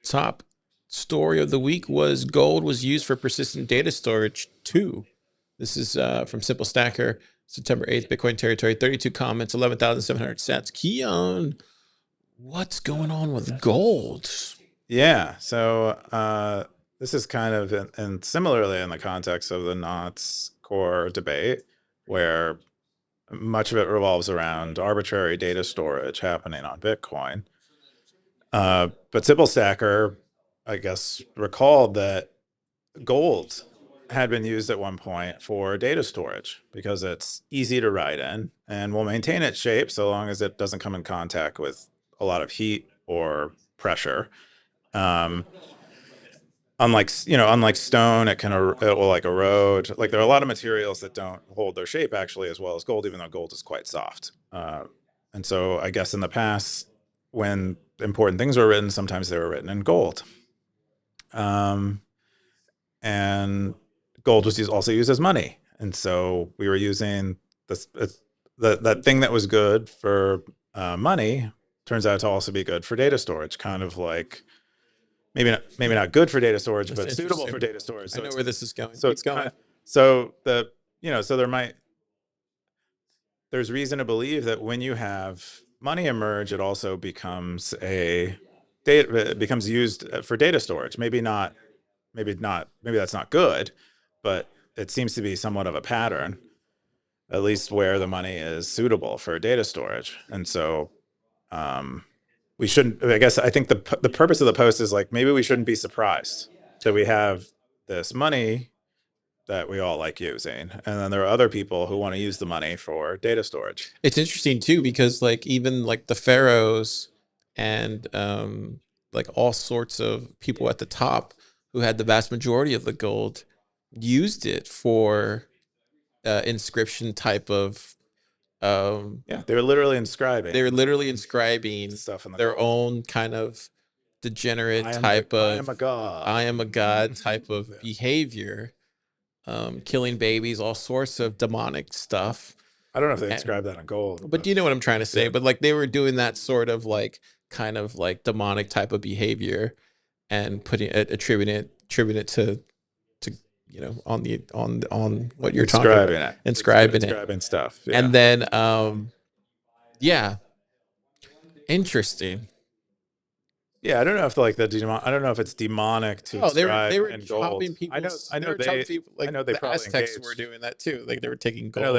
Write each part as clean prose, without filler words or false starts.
top story of the week was gold was used for persistent data storage too. This is from Simple Stacker, September 8th, Bitcoin territory, 32 comments, 11,700 cents. Keyan, what's going on with gold? Yeah, so this is kind of, and similarly in the context of the Knott's core debate, where much of it revolves around arbitrary data storage happening on Bitcoin. But Simple Stacker, I guess, recalled that gold had been used at one point for data storage because it's easy to write in and will maintain its shape so long as it doesn't come in contact with a lot of heat or pressure. Unlike stone, it will like erode. Like there are a lot of materials that don't hold their shape actually as well as gold, even though gold is quite soft. And so I guess in the past, when important things were written, sometimes they were written in gold. And gold was also used as money. And so we were using that thing that was good for money turns out to also be good for data storage, kind of like maybe not good for data storage, but suitable for data storage. So I know where this is going. So it's going. So there's reason to believe that when you have money emerge, it also becomes used for data storage. Maybe that's not good, but it seems to be somewhat of a pattern, at least where the money is suitable for data storage. And so we shouldn't, I think the purpose of the post is like, maybe we shouldn't be surprised that we have this money that we all like using. And then there are other people who want to use the money for data storage. It's interesting too, because like even like the pharaohs and like all sorts of people at the top who had the vast majority of the gold used it for inscription type of yeah, they were literally inscribing. They were literally inscribing stuff in their own kind of degenerate type of I am a god type of behavior, killing babies, all sorts of demonic stuff. I don't know if they inscribed that on gold, but you know what I'm trying to say. Yeah. But like they were doing that sort of like kind of like demonic type of behavior and attributing it to on what you're talking about, inscribing stuff. Yeah. And then yeah, interesting. Yeah, I don't know if I don't know if it's demonic to inscribe they were in chopping gold. people. I know they probably Aztecs were doing that too. Like they were taking gold. I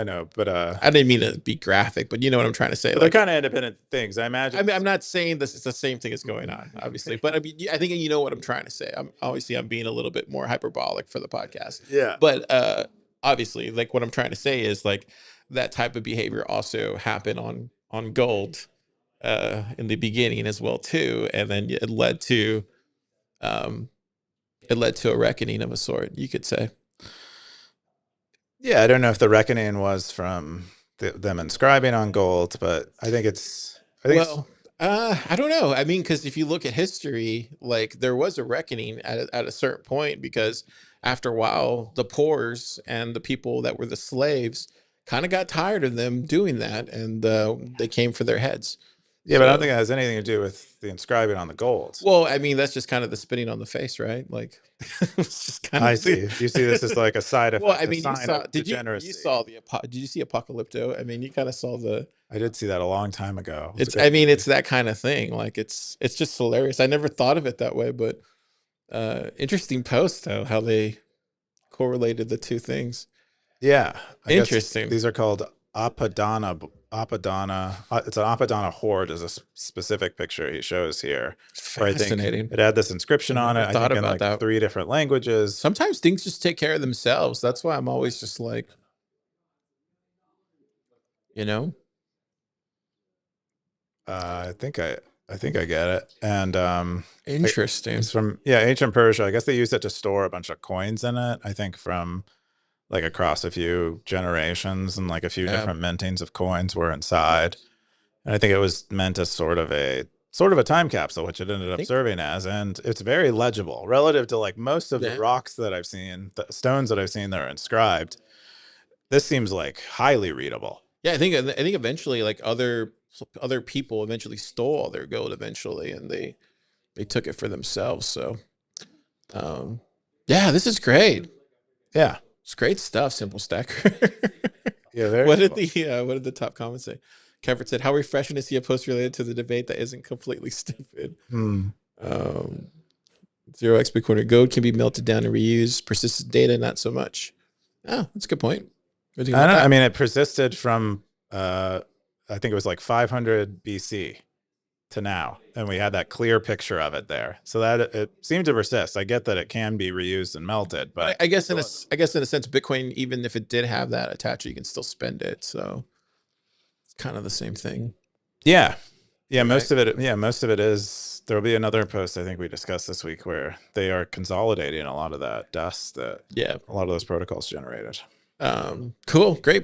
know, but I didn't mean to be graphic, but you know what I'm trying to say. Like, they're kind of independent things, I imagine. I mean, I'm not saying this is the same thing that's going on, obviously, but I mean, I think you know what I'm trying to say. I'm being a little bit more hyperbolic for the podcast. Yeah, but obviously, like what I'm trying to say is like that type of behavior also happened on gold in the beginning as well too, and then it led to a reckoning of a sort, you could say. Yeah, I don't know if the reckoning was from them inscribing on gold, but I think I don't know. I mean, because if you look at history, like there was a reckoning at a certain point, because after a while, the poors and the people that were the slaves kind of got tired of them doing that, and they came for their heads. Yeah, but I don't think it has anything to do with the inscribing on the gold. Well, I mean, that's just kind of the spitting on the face, right? Like, it's just kind of. I see. You see this as like a side effect. Well, I mean, did you see Apocalypto? I mean, you kind of saw the. I did see that a long time ago. It's that kind of thing. Like, it's just hilarious. I never thought of it that way, but interesting post though, how they correlated the two things. Yeah, interesting. These are called Apadana. It's an Apadana hoard is a specific picture he shows here. Fascinating. It had this inscription on it. I think in like 3 different languages. Sometimes things just take care of themselves. That's why I'm always just like, you know. I think I get it. And interesting. It's from ancient Persia. I guess they used it to store a bunch of coins in it. I think from like across a few generations, and like a few different mintings of coins were inside. And I think it was meant as sort of a time capsule, which it ended up serving as. And it's very legible relative to like most of the rocks that I've seen, the stones that I've seen that are inscribed. This seems like highly readable. Yeah, I think eventually like other other people eventually stole all their gold eventually, and they took it for themselves. So, yeah, this is great. Yeah. It's great stuff, Simple Stacker. Yeah. Very What did cool. what did the top comment say? Kevin said, "How refreshing to see a post related to the debate that isn't completely stupid." Hmm. Um, 0x Bitcoin gold can be melted down and reused. Persistent data, not so much. Oh, that's a good point. What do you think about I that? mean, it persisted from I think it was like 500 BC to now, and we had that clear picture of it there. So that it seemed to persist. I get that it can be reused and melted, but I guess in a sense, Bitcoin, even if it did have that attached, you can still spend it. So it's kind of the same thing. yeah, Right? most of it is. There'll be another post I think we discussed this week where they are consolidating a lot of that dust that Yeah. a lot of those protocols generated. Cool. Great.